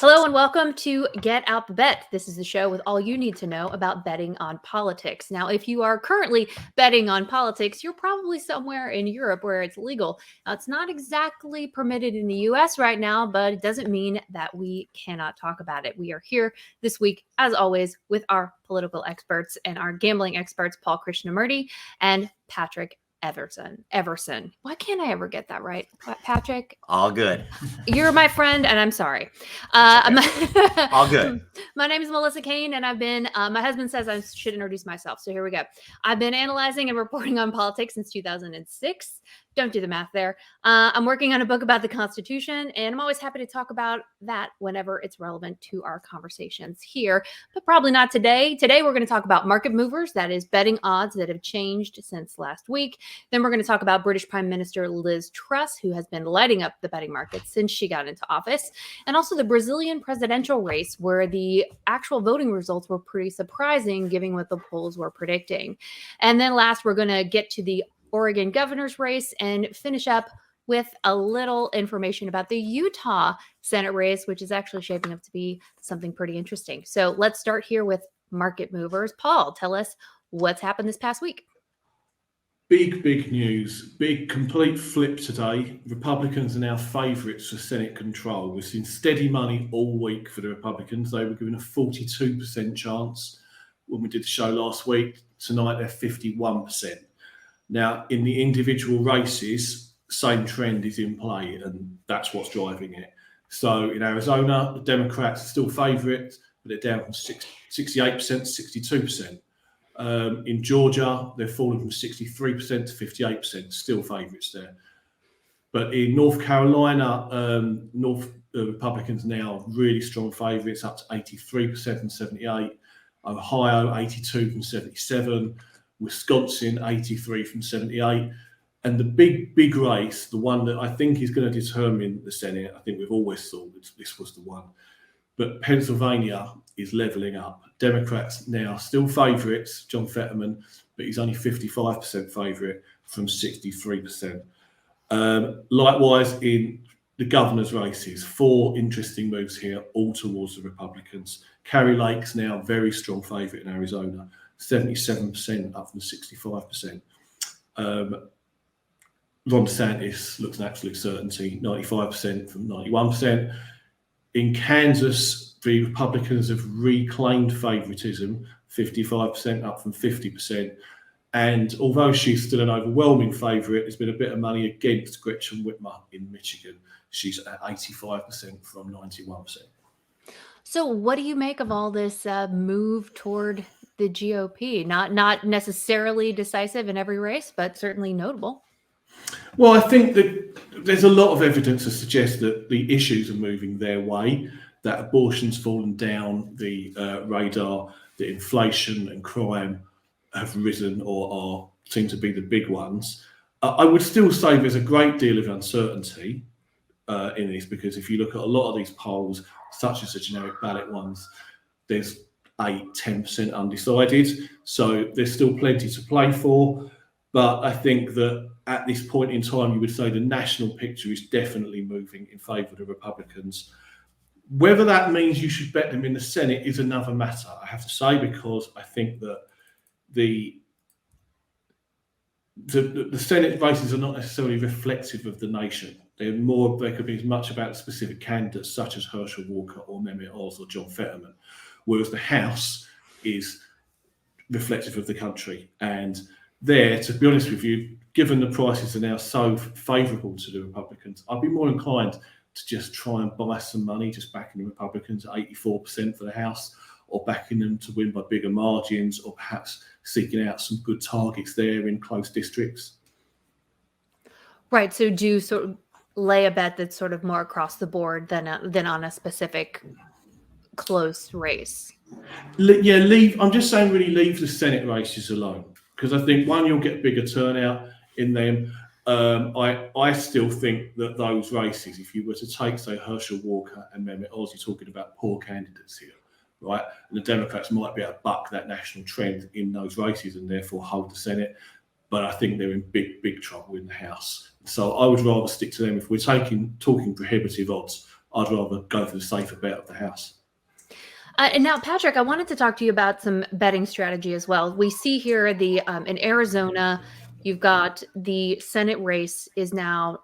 Hello and welcome to Get Out the Bet. This is the show with all you need to know about betting on politics. Now, if you are currently betting on politics, you're probably somewhere in Europe where it's legal. Now, it's not exactly permitted in the US right now, but it doesn't mean that we cannot talk about it. We are here this week, as always, with our political experts and our gambling experts, Paul Krishnamurty and Patrick Everson. Why can't I ever get that right, Patrick? All good. You're my friend, and I'm sorry. All good. My name is Melissa Caen, and I've been, my husband says I should introduce myself, so here we go. I've been analyzing and reporting on politics since 2006. Don't do the math there. I'm working on a book about the Constitution, and I'm always happy to talk about that whenever it's relevant to our conversations here, but probably not today. Today, we're going to talk about market movers, that is betting odds that have changed since last week. Then we're going to talk about British Prime Minister Liz Truss, who has been lighting up the betting market since she got into office, and also the Brazilian presidential race, where the actual voting results were pretty surprising, given what the polls were predicting. And then last, we're going to get to the Oregon governor's race and finish up with a little information about the Utah Senate race, which is actually shaping up to be something pretty interesting. So let's start here with market movers. Paul, tell us what's happened this past week. Big news. Big complete flip today. Republicans are now favourites for Senate control. We've seen steady money all week for the Republicans. They were given a 42% chance when we did the show last week. Tonight they're 51%. Now, in the individual races, same trend is in play, and that's what's driving it. So in Arizona, the Democrats are still favourites, but they're down from 68% to 62%. In Georgia, they're fallen from 63% to 58%, still favourites there. But in North Carolina, Republicans now really strong favourites, up to 83% from 78%. Ohio, 82% from 77%. Wisconsin, 83% from 78%. And the big race, the one that I think is going to determine the Senate, I think we've always thought that this was the one. But Pennsylvania is levelling up. Democrats now still favourites, John Fetterman, but he's only 55% favourite from 63%. Likewise, in the governor's races, 4 interesting moves here, all towards the Republicans. Kari Lake's now very strong favourite in Arizona, 77% up from 65%. Ron DeSantis looks an absolute certainty, 95% from 91%. In Kansas, the Republicans have reclaimed favoritism, 55% up from 50%. And although she's still an overwhelming favourite, there's been a bit of money against Gretchen Whitmer in Michigan. She's at 85% from 91%. So what do you make of all this move toward the GOP? Not necessarily decisive in every race, but certainly notable. Well, I think that there's a lot of evidence to suggest that the issues are moving their way, that abortion's fallen down the radar, that inflation and crime have risen or seem to be the big ones. I would still say there's a great deal of uncertainty in this, because if you look at a lot of these polls, such as the generic ballot ones, there's 8-10% undecided. So there's still plenty to play for. But I think that at this point in time, you would say the national picture is definitely moving in favour of the Republicans. Whether that means you should bet them in the Senate is another matter, I have to say, because I think that the Senate races are not necessarily reflective of the nation. They could be as much about specific candidates such as Herschel Walker or Mehmet Oz or John Fetterman, whereas the House is reflective of the country. And there, to be honest with you, given the prices are now so favourable to the Republicans, I'd be more inclined to just try and buy some money, just backing the Republicans at 84% for the House, or backing them to win by bigger margins, or perhaps seeking out some good targets there in close districts. Right. So do you sort of lay a bet that's sort of more across the board than on a specific close race? Yeah, I'm just saying really leave the Senate races alone, because I think, one, you'll get bigger turnout in them. I still think that those races, if you were to take, say, Herschel Walker and Mehmet Oz, you're talking about poor candidates here, right? And the Democrats might be able to buck that national trend in those races and therefore hold the Senate. But I think they're in big trouble in the House. So I would rather stick to them. If we're talking prohibitive odds, I'd rather go for the safer bet of the house. And now, Patrick, I wanted to talk to you about some betting strategy as well. We see here in Arizona, you've got the Senate race is now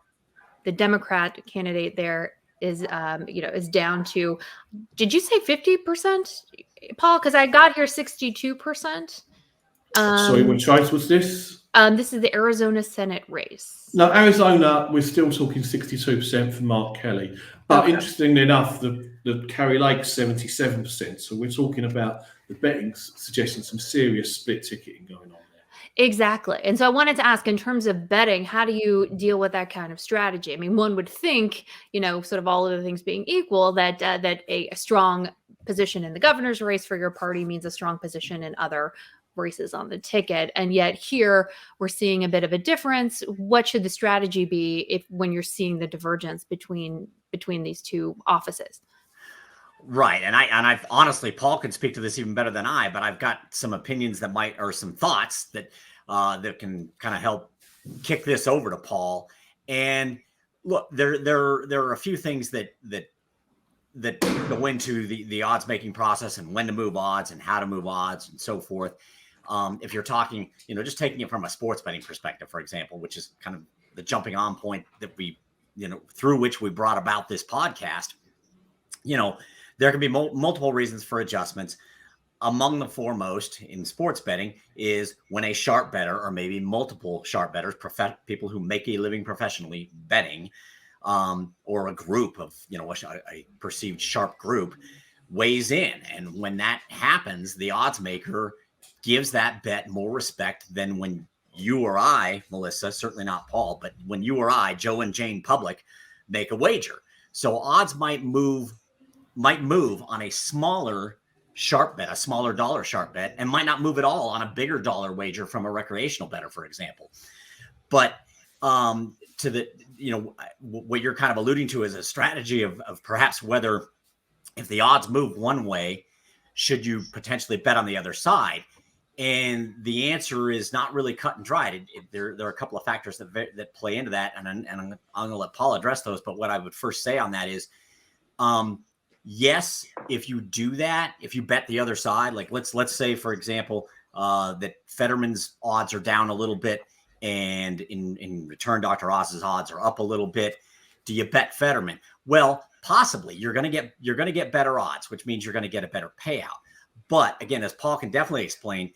the Democrat candidate there is is down to, did you say 50%, Paul? Because I got here 62%. Sorry, which race was this? This is the Arizona Senate race. No, Arizona, we're still talking 62% for Mark Kelly. But interestingly enough, the Kerry Lake's 77%. So we're talking about the betting suggesting some serious split ticketing going on there. Exactly. And so I wanted to ask, in terms of betting, how do you deal with that kind of strategy? I mean, one would think, sort of all of the things being equal, that a strong position in the governor's race for your party means a strong position in other races on the ticket. And yet here we're seeing a bit of a difference. What should the strategy be when you're seeing the divergence between these two offices? Right. And I've honestly, Paul can speak to this even better than I, but I've got some opinions or some thoughts that can kind of help kick this over to Paul. And look, there are a few things that go into the odds making process, and when to move odds and how to move odds and so forth. If you're talking, just taking it from a sports betting perspective, for example, which is kind of the jumping on point that we, through which we brought about this podcast, there can be multiple reasons for adjustments. Among the foremost in sports betting is when a sharp bettor, or maybe multiple sharp bettors, people who make a living professionally betting, or a group of, a perceived sharp group, weighs in. And when that happens, the odds maker gives that bet more respect than when you or I, Melissa, certainly not Paul, but when you or I, Joe and Jane Public, make a wager. So odds might move on a smaller sharp bet, a smaller dollar sharp bet, and might not move at all on a bigger dollar wager from a recreational bettor, for example. But to the, what you're kind of alluding to is a strategy of perhaps whether, if the odds move one way, should you potentially bet on the other side? And the answer is not really cut and dried. There are a couple of factors that play into that, and I'm going to let Paul address those. But what I would first say on that is, yes, if you do that, if you bet the other side, like let's say, for example, that Fetterman's odds are down a little bit, and in return, Dr. Oz's odds are up a little bit. Do you bet Fetterman? Well, possibly. You're going to get better odds, which means you're going to get a better payout. But again, as Paul can definitely explain,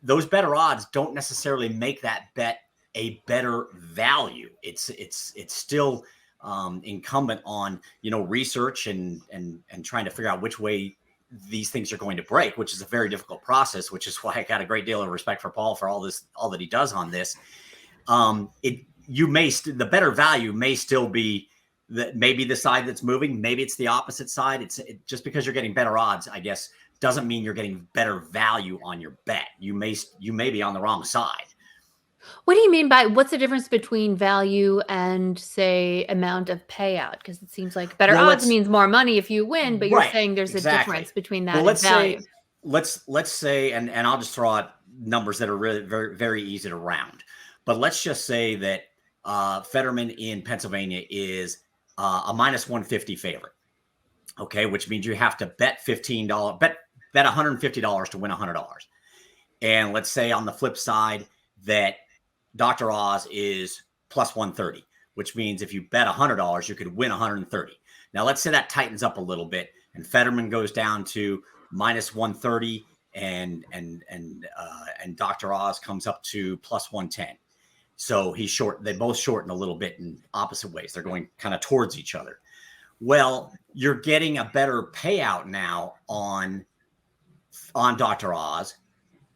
those better odds don't necessarily make that bet a better value. It's still incumbent on research and trying to figure out which way these things are going to break, which is a very difficult process, which is why I got a great deal of respect for Paul for all that he does on this. The better value may still be that maybe the side that's moving, maybe it's the opposite side. Just because you're getting better odds, I guess, doesn't mean you're getting better value on your bet. You may be on the wrong side. What do you mean by, what's the difference between value and, say, amount of payout? Because it seems like better odds means more money if you win, but you're saying there's a difference between that and value. Let's say, and I'll just throw out numbers that are really very, very easy to round. But let's just say that Fetterman in Pennsylvania is a minus 150 favorite. Okay, which means you have to bet $15, bet $150 to win $100. And let's say on the flip side that Dr. Oz is plus 130, which means if you bet $100, you could win 130. Now, let's say that tightens up a little bit and Fetterman goes down to minus 130 and Dr. Oz comes up to plus 110. So he's short. They both shorten a little bit in opposite ways. They're going kind of towards each other. Well, you're getting a better payout now on Dr. Oz.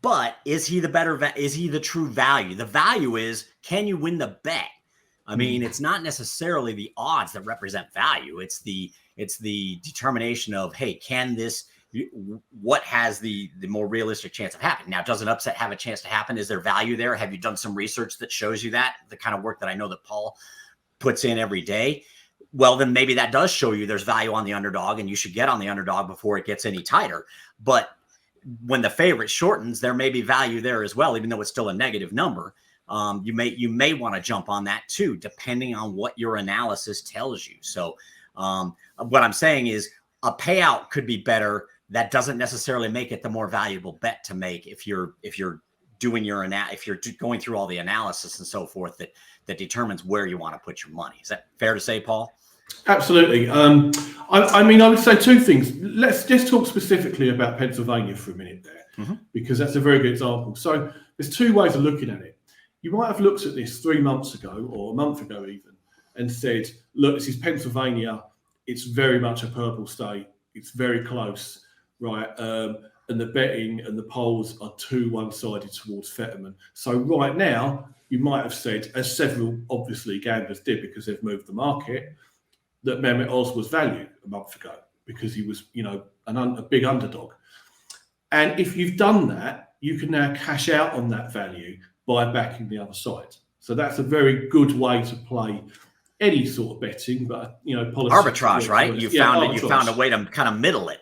But is he the true value? The value is, can you win the bet? I mean, it's not necessarily the odds that represent value. It's the determination of, hey, what has the more realistic chance of happening? Now, does an upset have a chance to happen? Is there value there? Have you done some research that shows you that? The kind of work that I know that Paul puts in every day. Well, then maybe that does show you there's value on the underdog and you should get on the underdog before it gets any tighter. But when the favorite shortens, there may be value there as well, even though it's still a negative number. You may want to jump on that too, depending on what your analysis tells you. So What I'm saying is a payout could be better. That doesn't necessarily make it the more valuable bet to make if you're doing if you're going through all the analysis and so forth that determines where you want to put your money. Is that fair to say, Paul? Absolutely. I mean, I would say two things. Let's just talk specifically about Pennsylvania for a minute there, because that's a very good example. So there's two ways of looking at it. You might have looked at this 3 months ago or a month ago even and said, look, this is Pennsylvania. It's very much a purple state. It's very close, right? And the betting and the polls are too one-sided towards Fetterman. So right now, you might have said, as several obviously gamblers did because they've moved the market, that Mehmet Oz was valued a month ago because he was, a big underdog. And if you've done that, you can now cash out on that value by backing the other side. So that's a very good way to play any sort of betting, but arbitrage, right? You found a way to kind of middle it.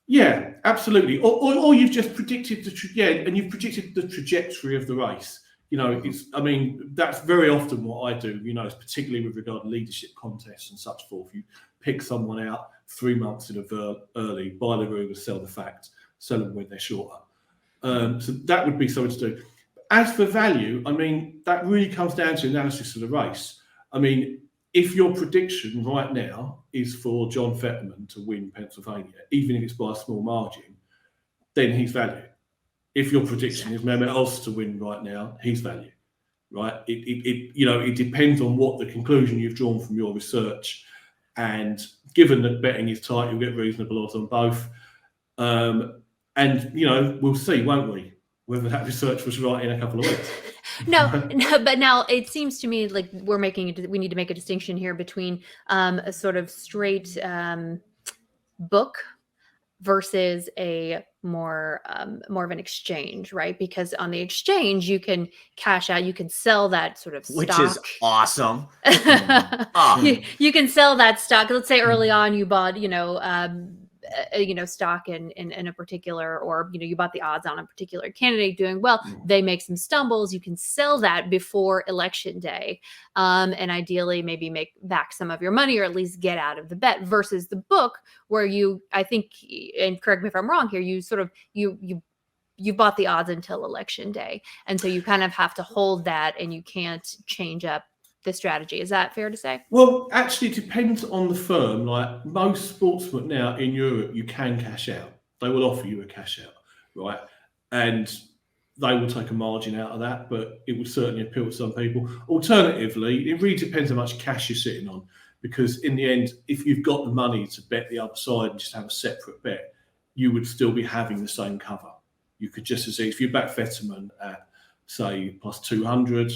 Yeah, absolutely. Or you've just predicted and you've predicted the trajectory of the race. That's very often what I do, particularly with regard to leadership contests and such forth. You pick someone out 3 months in early, buy the rumor, sell the fact, sell them when they're shorter. So that would be something to do. As for value, that really comes down to analysis of the race. If your prediction right now is for John Fetterman to win Pennsylvania, even if it's by a small margin, then he's valued. If your prediction is Mehmet Oz to win right now, he's valued, right? It depends on what the conclusion you've drawn from your research, and given that betting is tight, you'll get reasonable odds on both. We'll see, won't we, whether that research was right in a couple of weeks. No, but now it seems to me like we need to make a distinction here between a sort of straight book versus a more of an exchange, right? Because on the exchange, you can cash out, you can sell that sort of stock. Which is awesome. You can sell that stock. Let's say early on you bought, stock in a particular, or you bought the odds on a particular candidate doing well. They make some stumbles. You can sell that before election day, and ideally maybe make back some of your money, or at least get out of the bet. Versus the book, where I think, and correct me if I'm wrong here, you bought the odds until election day, and so you kind of have to hold that, and you can't change up the strategy. Is that fair to say? Well, actually, it depends on the firm. Like most sportsbook now in Europe, you can cash out. They will offer you a cash out, right? And they will take a margin out of that, but it will certainly appeal to some people. Alternatively, it really depends how much cash you're sitting on, because in the end, if you've got the money to bet the other side and just have a separate bet, you would still be having the same cover. You could just as if you back Fetterman at, say, plus 200 a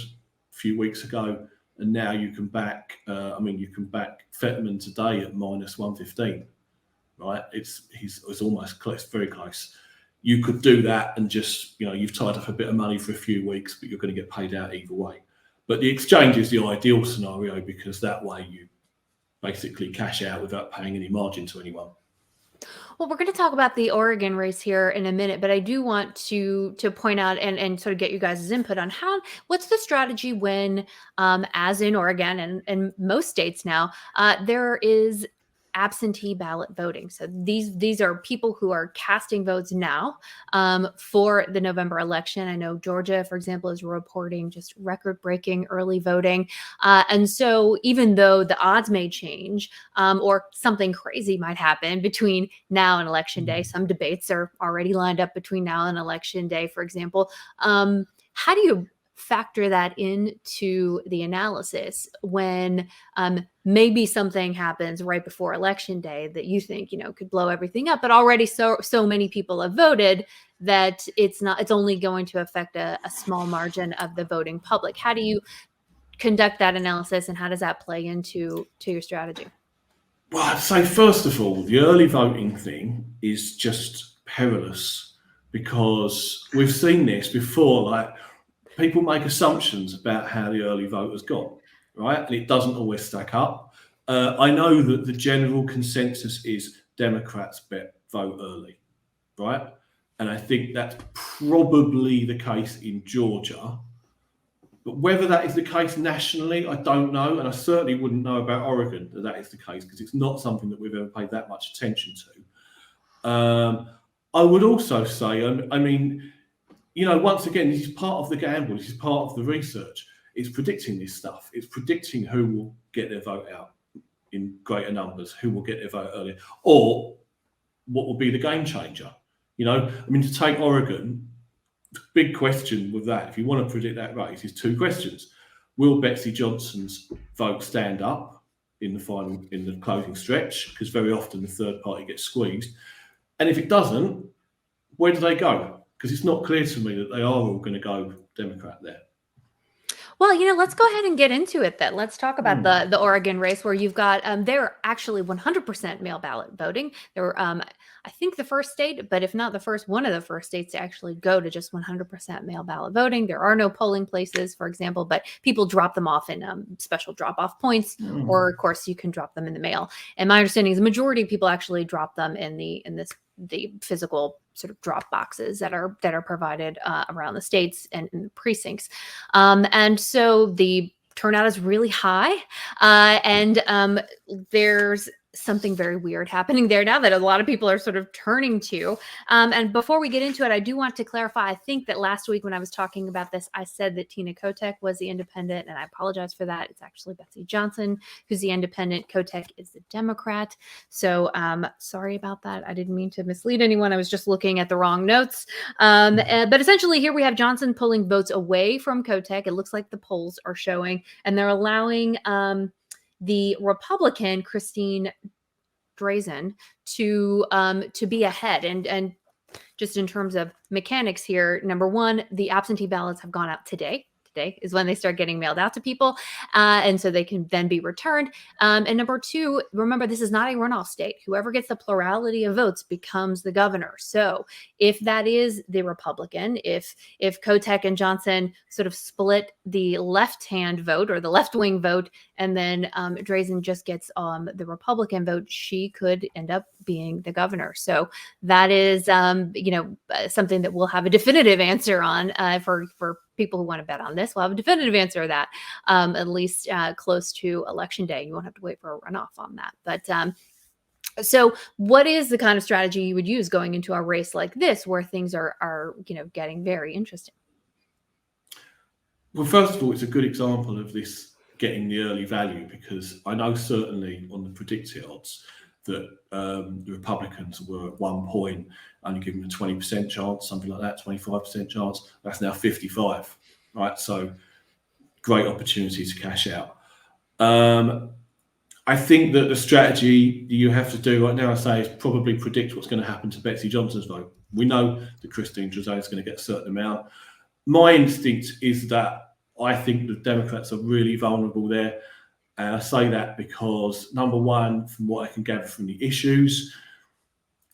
few weeks ago, and now you can back, Fetterman today at minus 115, right? It's almost close, very close. You could do that and just, you've tied up a bit of money for a few weeks, but you're going to get paid out either way. But the exchange is the ideal scenario, because that way you basically cash out without paying any margin to anyone. Well, we're going to talk about the Oregon race here in a minute, but I do want to point out and sort of get you guys' input on what's the strategy when, as in Oregon and most states now, there is absentee ballot voting. So these are people who are casting votes now for the November election. I know Georgia, for example, is reporting just record-breaking early voting. And so even though the odds may change or something crazy might happen between now and election day, some debates are already lined up between now and election day, for example. How do you factor that into the analysis when maybe something happens right before election day that you think could blow everything up, but already so many people have voted that it's only going to affect a small margin of the voting public? How do you conduct that analysis, and how does that play into your strategy? Well, I'd say first of all, the early voting thing is just perilous, because we've seen this before. Like, people make assumptions about how the early vote has gone, right? And it doesn't always stack up. I know that the general consensus is Democrats vote early, right? And I think that's probably the case in Georgia. But whether that is the case nationally, I don't know. And I certainly wouldn't know about Oregon that is the case, because it's not something that we've ever paid that much attention to. I would also say, I mean, once again, this is part of the gamble. This is part of the research. It's predicting this stuff. It's predicting who will get their vote out in greater numbers, who will get their vote earlier, or what will be the game changer. To take Oregon, big question with that, if you want to predict that race, is two questions. Will Betsy Johnson's vote stand up in the closing stretch? Because very often the third party gets squeezed. And if it doesn't, where do they go? Because it's not clear to me that they are all going to go Democrat there. Well, let's go ahead and get into it then. Let's talk about the Oregon race, where you've got they're actually 100% mail ballot voting. They're I think the first state, but if not the first, one of the first states to actually go to just 100% mail ballot voting. There are no polling places, for example, but people drop them off in special drop-off points, or of course you can drop them in the mail. And my understanding is the majority of people actually drop them in the physical sort of drop boxes that are provided around the states and in the precincts. And so the turnout is really high. And there's something very weird happening there now that a lot of people are sort of turning to. And before we get into it, I do want to clarify. I think that last week when I was talking about this, I said that Tina Kotek was the independent, and I apologize for that. It's actually Betsy Johnson who's the independent. Kotek is the Democrat. So sorry about that. I didn't mean to mislead anyone. I was just looking at the wrong notes. But essentially here we have Johnson pulling votes away from Kotek. It looks like the polls are showing, and they're allowing the Republican Christine Drazen to be ahead. And just in terms of mechanics here, number one, the absentee ballots have gone out today. Today is when they start getting mailed out to people. And so they can then be returned. And number two, remember, this is not a runoff state. Whoever gets the plurality of votes becomes the governor. So if that is the Republican, if Kotek and Johnson sort of split the left-hand vote or the left-wing vote, and then Drazen just gets the Republican vote, she could end up being the governor. So that is, something that we'll have a definitive answer on for people who want to bet on this. We'll have a definitive answer to that, at least close to election day. You won't have to wait for a runoff on that. But so what is the kind of strategy you would use going into a race like this, where things are getting very interesting? Well, first of all, it's a good example of this getting the early value, because I know certainly on the predicted odds that the Republicans were at one point only given a 20% chance, something like that, 25% chance. That's now 55, right? So great opportunity to cash out. I think that the strategy you have to do right now, I say, is probably predict what's going to happen to Betsy Johnson's vote. We know that Christine Drazen is going to get a certain amount. My instinct is that I think the Democrats are really vulnerable there. And I say that because, number one, from what I can gather from the issues,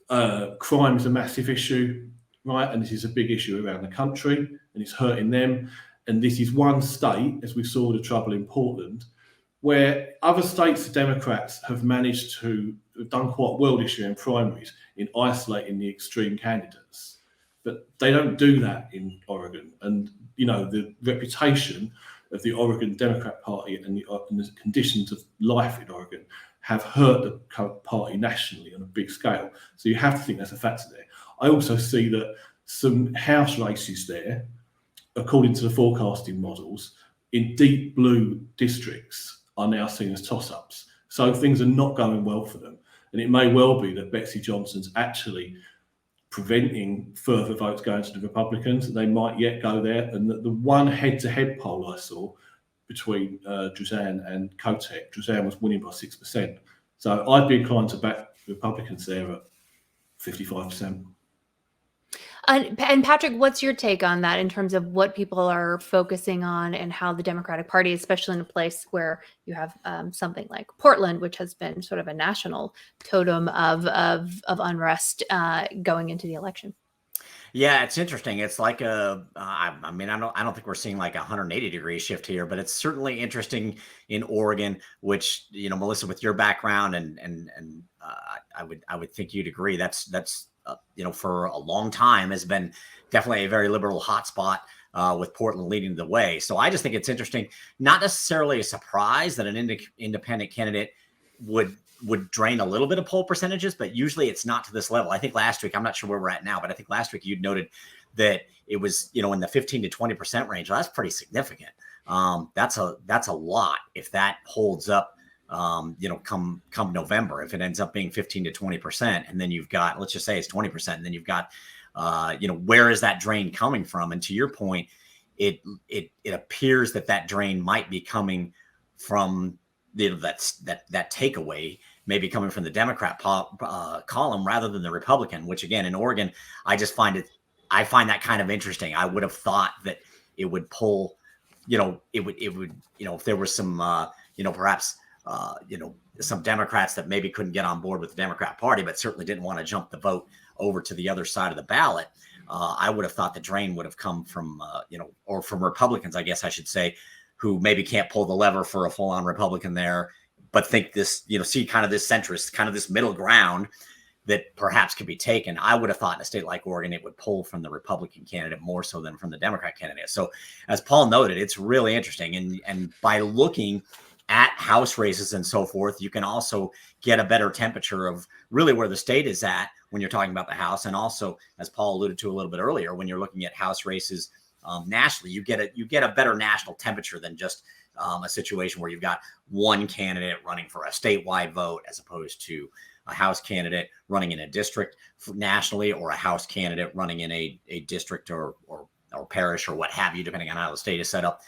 crime is a massive issue, right? And this is a big issue around the country, and it's hurting them. And this is one state, as we saw the trouble in Portland, where other states, the Democrats have managed to have done quite well this year in primaries in isolating the extreme candidates. But they don't do that in Oregon. And, the reputation of the Oregon Democrat Party and the conditions of life in Oregon have hurt the party nationally on a big scale. So you have to think that's a factor there. I also see that some House races there, according to the forecasting models, in deep blue districts are now seen as toss-ups. So things are not going well for them. And it may well be that Betsy Johnson's actually preventing further votes going to the Republicans. They might yet go there. And the one head-to-head poll I saw between Drazen and Kotek, Drazen was winning by 6%. So I'd be inclined to back the Republicans there at 55%. And Patrick, what's your take on that in terms of what people are focusing on and how the Democratic Party, especially in a place where you have something like Portland, which has been sort of a national totem of unrest going into the election? Yeah, it's interesting. It's like I don't think we're seeing like a 180-degree shift here, but it's certainly interesting in Oregon, which, Melissa, with your background and I would think you'd agree that's for a long time has been definitely a very liberal hotspot. with Portland leading the way. So I just think it's interesting, not necessarily a surprise that an independent candidate would drain a little bit of poll percentages, but usually it's not to this level. I think last week, I'm not sure where we're at now, but I think last week you'd noted that it was, in the 15 to 20% range. Well, that's pretty significant. That's a lot if that holds up, come November, if it ends up being 15 to 20%, and then you've got, let's just say it's 20%, and then you've got, where is that drain coming from? And to your point, it appears that drain might be coming from that takeaway, maybe coming from the Democrat column rather than the Republican, which again, in Oregon, I find that kind of interesting. I would have thought that it would pull, it would, if there was some, perhaps, some Democrats that maybe couldn't get on board with the Democrat Party, but certainly didn't want to jump the vote over to the other side of the ballot. I would have thought the drain would have come from, or from Republicans, I guess I should say, who maybe can't pull the lever for a full-on Republican there, but think this, see kind of this centrist, kind of this middle ground that perhaps could be taken. I would have thought in a state like Oregon, it would pull from the Republican candidate more so than from the Democrat candidate. So as Paul noted, it's really interesting. And by looking at House races and so forth, you can also get a better temperature of really where the state is at when you're talking about the House. And also, as Paul alluded to a little bit earlier, when you're looking at House races nationally, you get a better national temperature than just a situation where you've got one candidate running for a statewide vote as opposed to a House candidate running in a district nationally, or a House candidate running in a district or parish or what have you, depending on how the state is set up.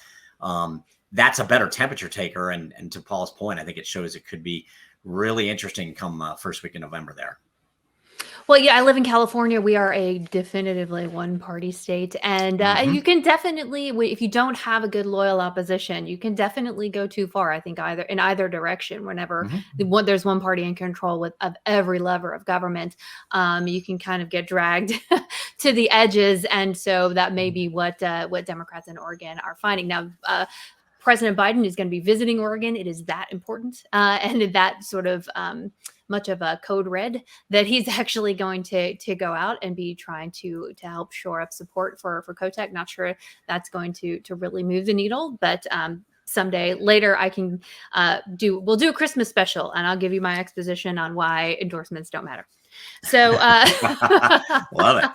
That's a better temperature taker. And to Paul's point, I think it shows it could be really interesting come first week in November there. Well, yeah, I live in California. We are a definitively one-party state, and you can definitely, if you don't have a good loyal opposition, you can definitely go too far. I think in either direction. Whenever there's one party in control of every lever of government, you can kind of get dragged to the edges, and so that may be what Democrats in Oregon are finding now. President Biden is going to be visiting Oregon. It is that important, and that sort of much of a code red that he's actually going to go out and be trying to help shore up support for Kotek. Not sure that's going to really move the needle, but someday later I can we'll do a Christmas special, and I'll give you my exposition on why endorsements don't matter. So love it.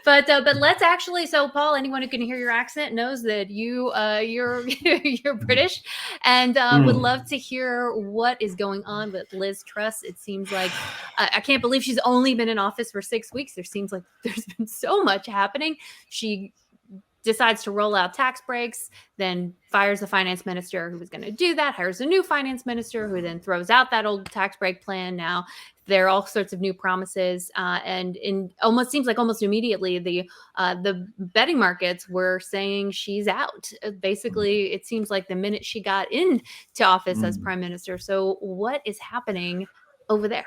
But let's actually, so Paul, anyone who can hear your accent knows that you're British, and would love to hear what is going on with Liz Truss. It seems like I can't believe she's only been in office for 6 weeks. There seems like there's been so much happening. She decides to roll out tax breaks, then fires the finance minister who was going to do that, hires a new finance minister who then throws out that old tax break plan. Now there are all sorts of new promises, and almost immediately the betting markets were saying she's out. Basically, it seems like the minute she got into office as prime minister. So what is happening over there?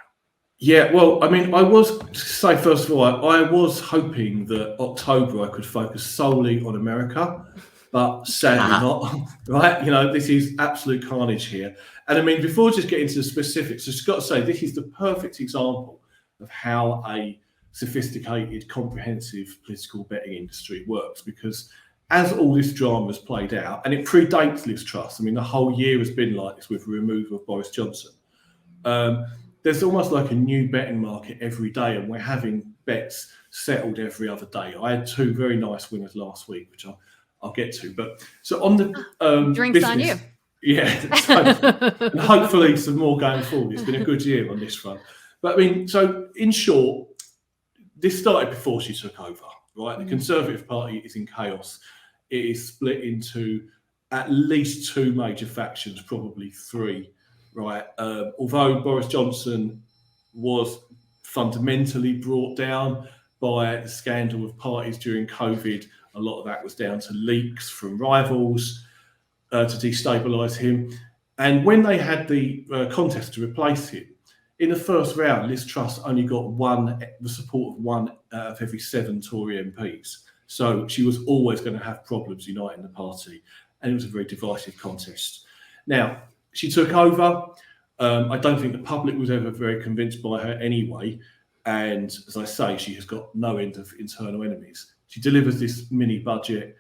Yeah, well, I mean, I was first of all, I was hoping that October I could focus solely on America, but sadly not. Right? This is absolute carnage here. And I mean, before just getting into the specifics, I've just got to say this is the perfect example of how a sophisticated, comprehensive political betting industry works. Because as all this drama has played out, and it predates Liz Truss, I mean, the whole year has been like this with the removal of Boris Johnson. There's almost like a new betting market every day, and we're having bets settled every other day. I had 2 very nice winners last week, which I'll get to. But so on the drinks business, on you. Yeah, so, and hopefully some more going forward. It's been a good year on this front. But I mean, so in short, this started before she took over, right? The Conservative Party is in chaos. It is split into at least 2 major factions, probably 3. Right. Although Boris Johnson was fundamentally brought down by the scandal of parties during COVID, a lot of that was down to leaks from rivals to destabilise him. And when they had the contest to replace him, in the first round, Liz Truss only got the support of 1 out of every 7 Tory MPs. So she was always going to have problems uniting the party. And it was a very divisive contest. Now, she took over. I don't think the public was ever very convinced by her anyway. And as I say, she has got no end of internal enemies. She delivers this mini budget.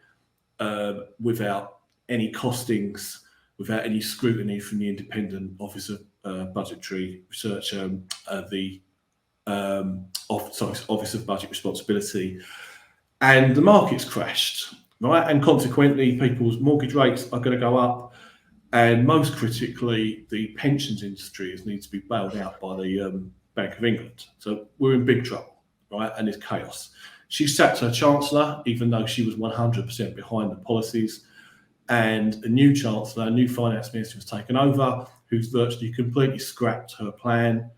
without any costings, without any scrutiny from the Independent Office of Budgetary Research, the Office of Budget Responsibility, and the market's crashed, right? And consequently, people's mortgage rates are going to go up, and most critically, the pensions industry needs to be bailed out by the Bank of England. So we're in big trouble, right? And it's chaos. She sacked her chancellor, even though she was 100% behind the policies. And a new chancellor, a new finance minister was taken over, who's virtually completely scrapped her plan,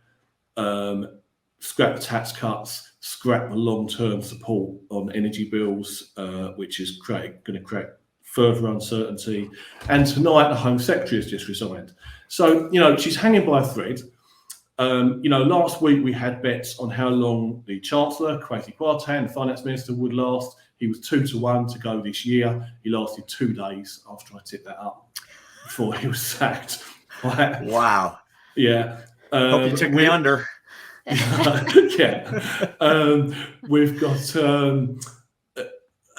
scrapped the tax cuts, scrapped the long-term support on energy bills, which is going to create further uncertainty. And tonight, the Home Secretary has just resigned. So, she's hanging by a thread. Last week we had bets on how long the Chancellor, Kwasi Kwarteng, the Finance Minister, would last. He was 2-1 to go this year. He lasted 2 days after I tipped that up before he was sacked. Wow. Yeah. Hope you took me under. Yeah. We've got,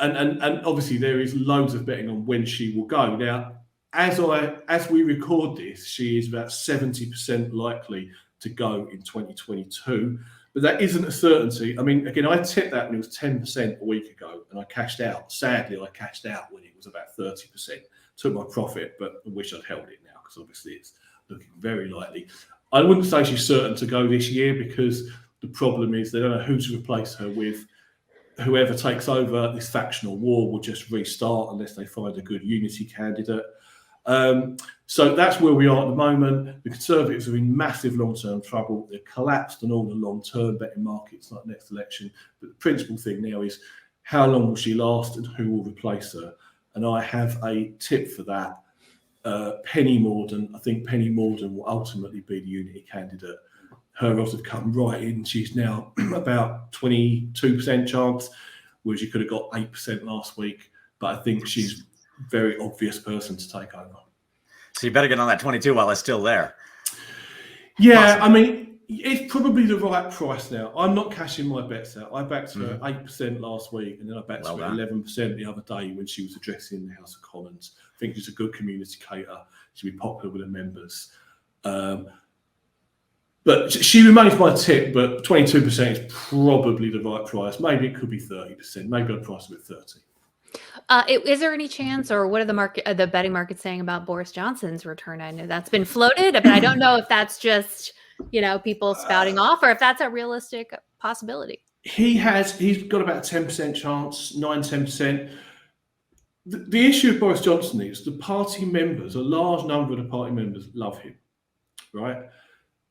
and obviously there is loads of betting on when she will go. Now, as we record this, she is about 70% likely to go in 2022. But that isn't a certainty. I mean, again, I tipped that when it was 10% a week ago, and I cashed out. Sadly, I cashed out when it was about 30%. Took my profit, but I wish I'd held it now, because obviously it's looking very likely. I wouldn't say she's certain to go this year, because the problem is they don't know who to replace her with. Whoever takes over, this factional war will just restart unless they find a good unity candidate. So that's where we are at the moment. The Conservatives are in massive long-term trouble. They've collapsed on all the long-term betting markets like next election. But the principal thing now is how long will she last and who will replace her? And I have a tip for that. Penny Mordaunt. I think Penny Mordaunt will ultimately be the unity candidate. Her odds have come right in. She's now about 22% chance, whereas you could have got 8% last week. But I think she's a very obvious person to take over. So you better get on that 22 while it's still there. Yeah, I mean, it's probably the right price now. I'm not cashing my bets out. I backed her 8% last week, and then I backed her 11% the other day when she was addressing the House of Commons. I think she's a good communicator. She'll be popular with her members. But she remains my tip, but 22% is probably the right price. Maybe it could be 30%. Maybe I'd price it at 30. Is there any chance, or what are the betting markets saying about Boris Johnson's return? I know that's been floated, but I don't know if that's just, people spouting off, or if that's a realistic possibility. He's got about a 10% chance, 9-10%. The issue with Boris Johnson is the party members, a large number of the party members love him, right?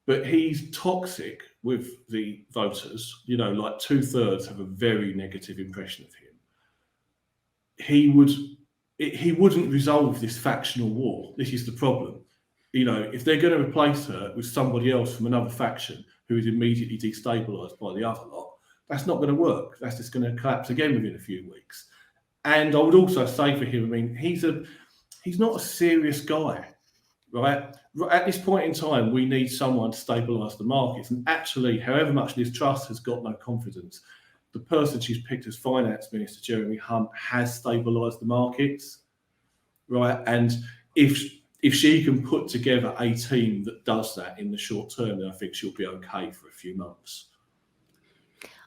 But he's toxic with the voters. Like 2/3 have a very negative impression of him. He wouldn't resolve this factional war. This is the problem. If they're going to replace her with somebody else from another faction who is immediately destabilised by the other lot, that's not going to work. That's just going to collapse again within a few weeks. And I would also say for him, I mean, he's not a serious guy, right? At this point in time, we need someone to stabilise the markets. And actually, however much Liz Truss has got no confidence, the person she's picked as finance minister, Jeremy Hunt, has stabilised the markets, right? And if she can put together a team that does that in the short term, then I think she'll be okay for a few months.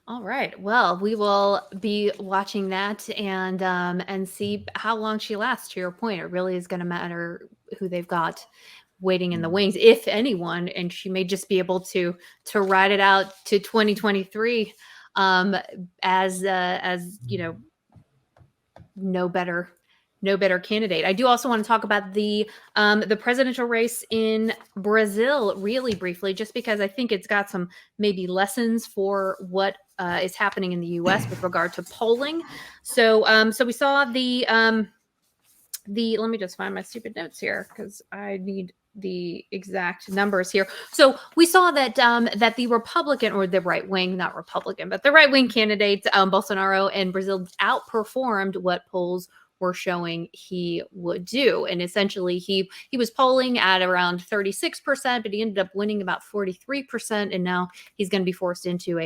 All right. Well, we will be watching that and see how long she lasts. To your point, it really is going to matter who they've got waiting in the wings, if anyone, and she may just be able to ride it out to 2023 as no better candidate. I do also want to talk about the presidential race in Brazil really briefly, just because I think it's got some maybe lessons for what is happening in the U.S. with regard to polling. So we saw the let me just find my stupid notes here because I need the exact numbers here. So we saw that that the Republican, or the right wing, not Republican, but the right wing candidates, Bolsonaro in Brazil, outperformed what polls were showing he would do. And essentially he was polling at around 36%, but he ended up winning about 43%. And now he's going to be forced into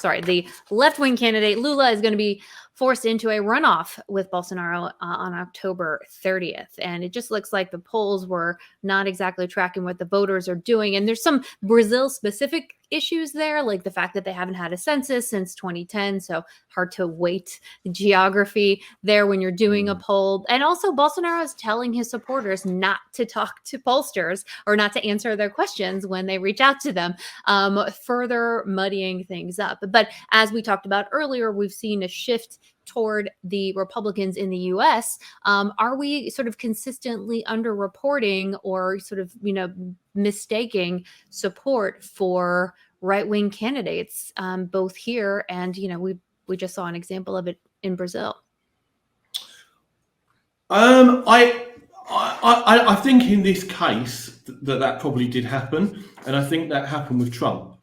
the left-wing candidate Lula is going to be forced into a runoff with Bolsonaro on October 30th. And it just looks like the polls were not exactly tracking what the voters are doing. And there's some Brazil-specific issues there, like the fact that they haven't had a census since 2010. So hard to weight the geography there when you're doing a poll. And also Bolsonaro is telling his supporters not to talk to pollsters or not to answer their questions when they reach out to them, further muddying things up. But as we talked about earlier, we've seen a shift toward the Republicans in the U.S. Are we sort of consistently underreporting or sort of, mistaking support for right-wing candidates, both here and, we just saw an example of it in Brazil? I think in this case that probably did happen, and I think that happened with Trump,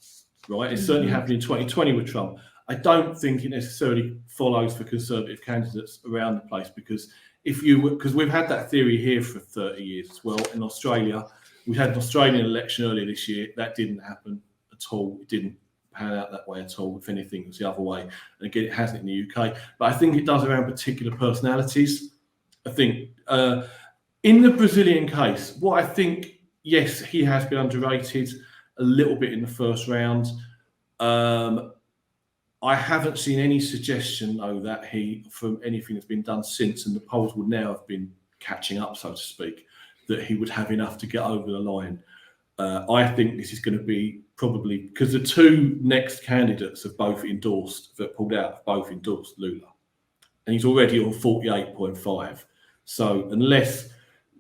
right? It certainly happened in 2020 with Trump. I don't think it necessarily follows for conservative candidates around the place, because because we've had that theory here for 30 years as well. In Australia, we had an Australian election earlier this year. That didn't happen at all. It didn't pan out that way at all. If anything, it was the other way. And again, it hasn't in the UK. But I think it does around particular personalities. I think in the Brazilian case, what I think, yes, he has been underrated a little bit in the first round. I haven't seen any suggestion, though, that from anything that's been done since, and the polls would now have been catching up, so to speak, that he would have enough to get over the line. I think this is going to be probably, because the two next candidates have both endorsed, that pulled out, have both endorsed Lula. And he's already on 48.5. So unless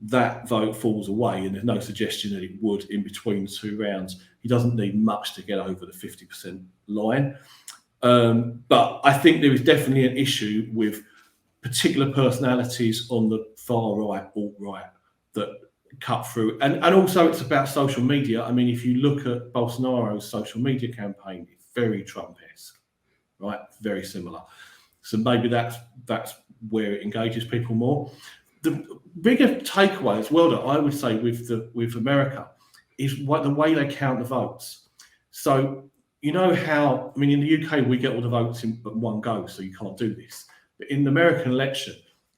that vote falls away, and there's no suggestion that it would in between the two rounds, he doesn't need much to get over the 50% line. But I think there is definitely an issue with particular personalities on the far right, alt-right, that cut through. And also it's about social media. I mean, if you look at Bolsonaro's social media campaign, it's very Trump-esque, right? Very similar. So maybe that's where it engages people more. The bigger takeaway as well that I would say with America is the way they count the votes. So you know how, I mean, in the UK, we get all the votes in one go, so you can't do this. But in the American election,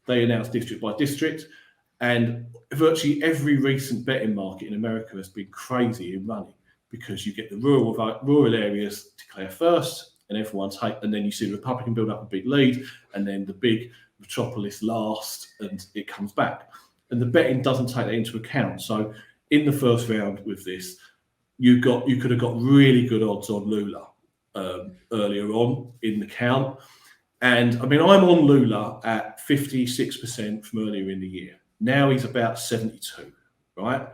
they announce district by district, and virtually every recent betting market in America has been crazy in money, because you get the rural areas declare first, and and then you see the Republican build up a big lead, and then the big metropolis last, and it comes back. And the betting doesn't take that into account. So in the first round with this, you could have got really good odds on Lula earlier on in the count. And I mean, I'm on Lula at 56% from earlier in the year. Now he's about 72, right?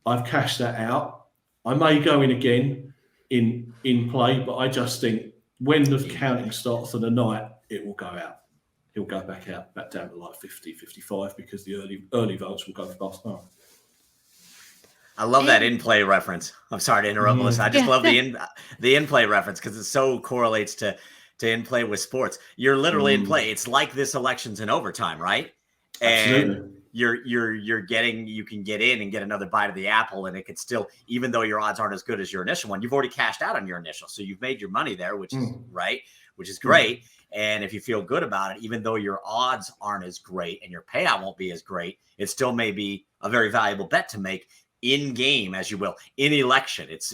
I've cashed that out. I may go in again in play, but I just think when the counting starts on the night, it will go out. He'll go back down to like 50, 55, because the early votes will go for Bolsonaro. I love that in-play reference. I'm sorry to interrupt, Melissa. I just love the in-play reference, because it so correlates to in-play with sports. You're literally in play. It's like this election's in overtime, right? Absolutely. And you can get in and get another bite of the apple, and it could still, even though your odds aren't as good as your initial one, you've already cashed out on your initial. So you've made your money there, which is right, which is great. And if you feel good about it, even though your odds aren't as great and your payout won't be as great, it still may be a very valuable bet to make in game, as you will, in election. It's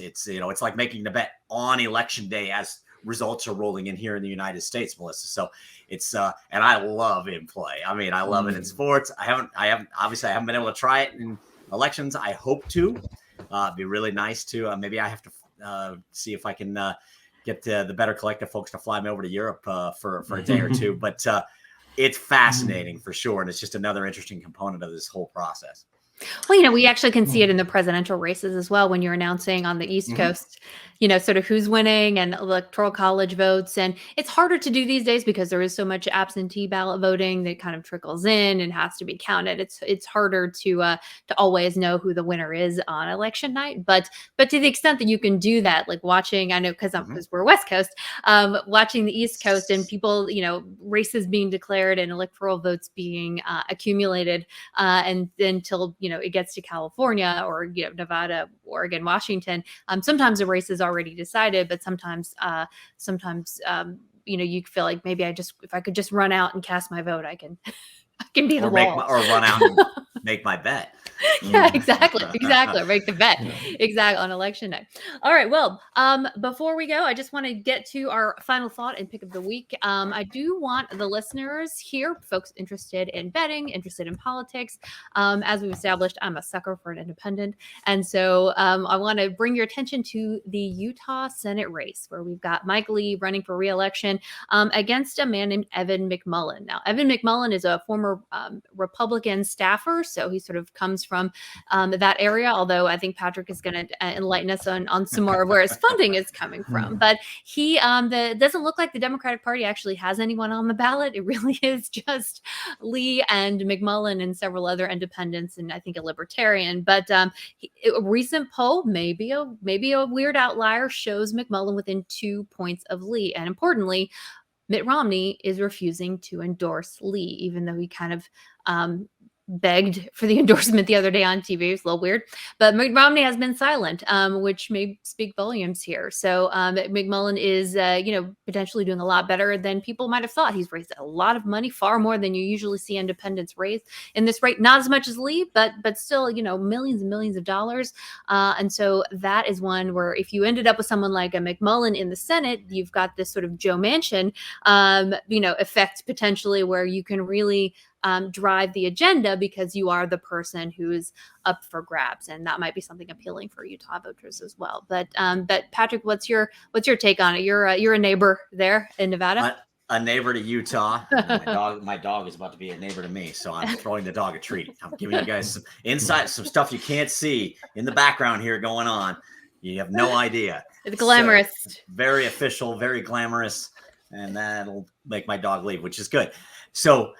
like making the bet on election day as results are rolling in here in the United States, Melissa. So it's and I love in play. I mean, I love it in sports. I haven't been able to try it in elections. I hope to. It'd be really nice to. Maybe I have to see if I can get the Better Collective folks to fly me over to Europe for a day or two. But it's fascinating for sure, and it's just another interesting component of this whole process. Well, we actually can see it in the presidential races as well, when you're announcing on the East Coast, sort of who's winning and electoral college votes. And it's harder to do these days because there is so much absentee ballot voting that kind of trickles in and has to be counted. It's harder to always know who the winner is on election night. But to the extent that you can do that, like watching, I know because we're West Coast, watching the East Coast and people, races being declared and electoral votes being accumulated, and until it gets to California or Nevada, Oregon, Washington. Sometimes the races are already decided, but sometimes you feel like maybe if I could just run out and cast my vote, I can be the wall. Or run out and make my bet. Yeah, exactly. Or make the bet. Exactly, on election night. All right. Well, before we go, I just want to get to our final thought and pick of the week. I do want the listeners here, folks interested in betting, interested in politics. As we've established, I'm a sucker for an independent. And so I want to bring your attention to the Utah Senate race, where we've got Mike Lee running for re-election against a man named Evan McMullin. Now, Evan McMullin is a former Republican staffer, so he sort of comes from that area, although I think Patrick is going to enlighten us on some more of where his funding is coming from. But he doesn't look like the Democratic Party actually has anyone on the ballot. It really is just Lee and McMullin and several other independents, and I think a libertarian. But a recent poll, maybe a weird outlier, shows McMullin within 2 points of Lee. And importantly, Mitt Romney is refusing to endorse Lee, even though he kind of begged for the endorsement the other day on TV. It's a little weird, but Mitt Romney has been silent, which may speak volumes here. So McMullin is, potentially doing a lot better than people might have thought. He's raised a lot of money, far more than you usually see independents raise in this rate. Not as much as Lee, but still, millions and millions of dollars. And so that is one where if you ended up with someone like a McMullin in the Senate, you've got this sort of Joe Manchin, effect potentially, where you can really drive the agenda because you are the person who's up for grabs, and that might be something appealing for Utah voters as well. But Patrick, what's your take on it? You're a neighbor there in Nevada. A neighbor to Utah. My dog is about to be a neighbor to me, so I'm throwing the dog a treat. I'm giving you guys some insight, some stuff you can't see in the background here going on. You have no idea. It's glamorous. So, very official, very glamorous, and that'll make my dog leave, which is good. So.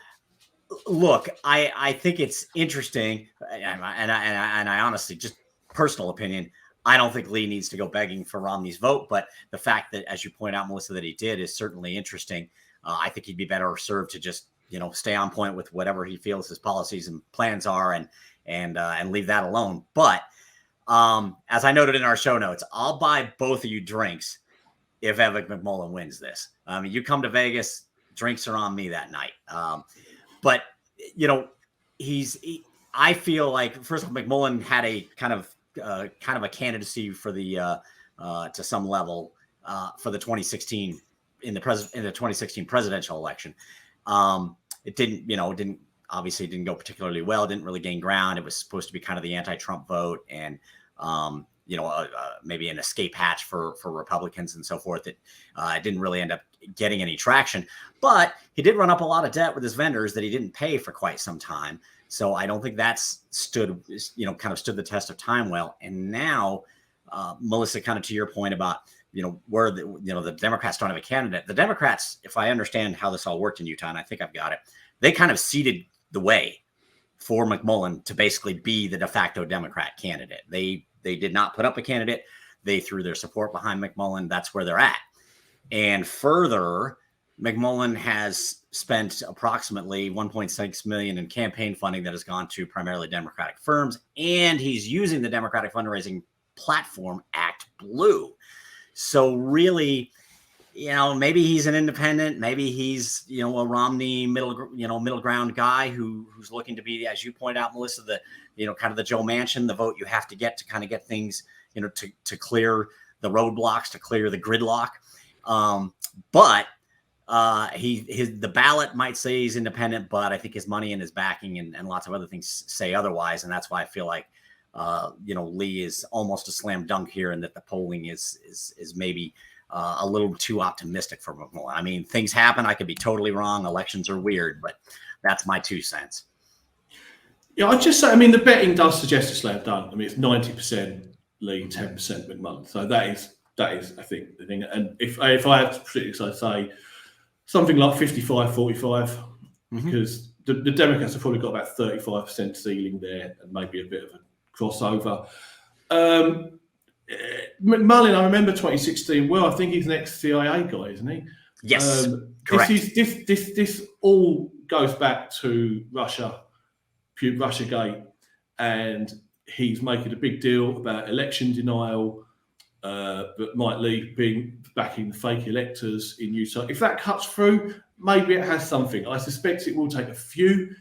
Look, I think it's interesting, and I honestly, just personal opinion, I don't think Lee needs to go begging for Romney's vote, but the fact that, as you point out, Melissa, that he did is certainly interesting. I think he'd be better served to just, stay on point with whatever he feels his policies and plans are, and leave that alone. But as I noted in our show notes, I'll buy both of you drinks if Evan McMullin wins this. I mean, you come to Vegas, drinks are on me that night. But, I feel like, first of all, McMullin had a kind of a candidacy for the to some level for the 2016 in the 2016 presidential election. It didn't obviously go particularly well. Didn't really gain ground. It was supposed to be kind of the anti-Trump vote and maybe an escape hatch for Republicans and so forth. That didn't really end up getting any traction, but he did run up a lot of debt with his vendors that he didn't pay for quite some time. So I don't think that's stood the test of time well. And now, Melissa, kind of to your point about, where the Democrats don't have a candidate. The Democrats, if I understand how this all worked in Utah, and I think I've got it, they kind of seeded the way for McMullin to basically be the de facto Democrat candidate. They did not put up a candidate. They threw their support behind McMullin. That's where they're at. And further, McMullin has spent approximately $1.6 million in campaign funding that has gone to primarily Democratic firms, and he's using the Democratic fundraising platform Act Blue. So really, maybe he's an independent, maybe he's a Romney middle ground guy who's looking to be, as you point out, Melissa, the kind of the Joe Manchin, the vote you have to get to kind of get things to clear the roadblocks, to clear the gridlock. But the ballot might say he's independent, but I think his money and his backing and lots of other things say otherwise. And that's why I feel like, Lee is almost a slam dunk here, and that the polling is maybe a little too optimistic for McMullin. I mean, things happen. I could be totally wrong. Elections are weird, but that's my 2 cents. Yeah, I'd just say, the betting does suggest a slam dunk. It's 90% Lee, 10% McMullin. So that is, I think, the thing. And if I had to predict, I'd say something like 55-45, because the Democrats have probably got about 35% ceiling there, and maybe a bit of a crossover. McMullin, I remember 2016 well. I think he's an ex-CIA guy, isn't he? Yes, correct. This all goes back to Russiagate, and he's making a big deal about election denial. that might lead being backing the fake electors in Utah. If that cuts through, maybe it has something. I suspect it will take a few.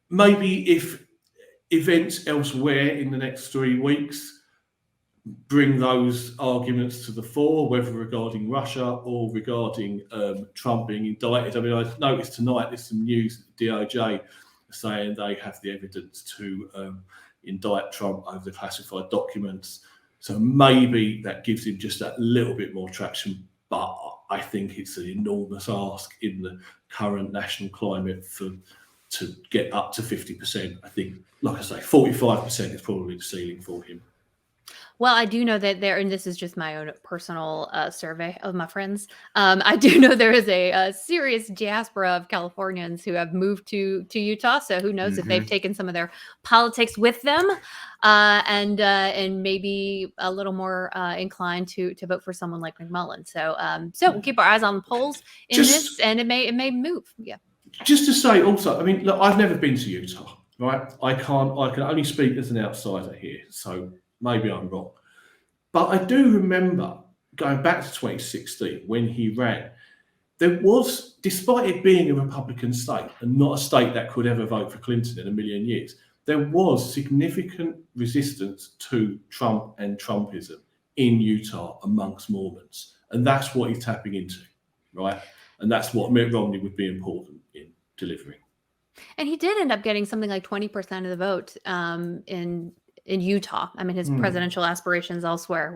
Maybe if events elsewhere in the next 3 weeks bring those arguments to the fore, whether regarding Russia or regarding Trump being indicted. I mean, I noticed tonight there's some news that the DOJ saying they have the evidence to indict Trump over the classified documents. So maybe that gives him just that little bit more traction. But I think it's an enormous ask in the current national climate to get up to 50%. I think, like I say, 45% is probably the ceiling for him. Well, I do know that and this is just my own personal survey of my friends. I do know there is a serious diaspora of Californians who have moved to Utah. So who knows if they've taken some of their politics with them, and maybe a little more inclined to vote for someone like McMullen. So we'll keep our eyes on the polls in this, and it may move. Yeah. Just to say also, I mean, look, I've never been to Utah, right? I can only speak as an outsider here. So maybe I'm wrong. But I do remember going back to 2016 when he ran, there was, despite it being a Republican state and not a state that could ever vote for Clinton in a million years, there was significant resistance to Trump and Trumpism in Utah amongst Mormons. And that's what he's tapping into, right? And that's what Mitt Romney would be important in delivering. And he did end up getting something like 20% of the vote in Utah. I mean, his presidential aspirations elsewhere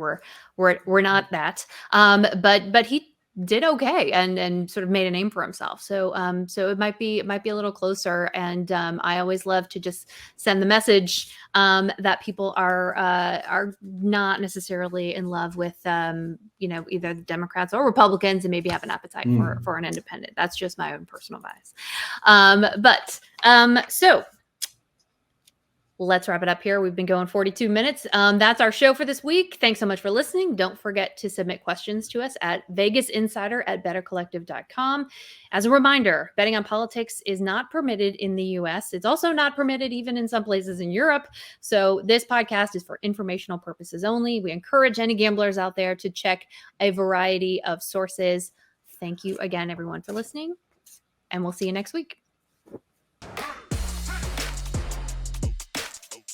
were not that. But he did okay and sort of made a name for himself. So it might be a little closer. And I always love to just send the message that people are not necessarily in love with either the Democrats or Republicans, and maybe have an appetite for an independent. That's just my own personal bias. So let's wrap it up here. We've been going 42 minutes. That's our show for this week. Thanks so much for listening. Don't forget to submit questions to us at VegasInsider@bettercollective.com. As a reminder, betting on politics is not permitted in the US. It's also not permitted even in some places in Europe. So this podcast is for informational purposes only. We encourage any gamblers out there to check a variety of sources. Thank you again, everyone, for listening, and we'll see you next week.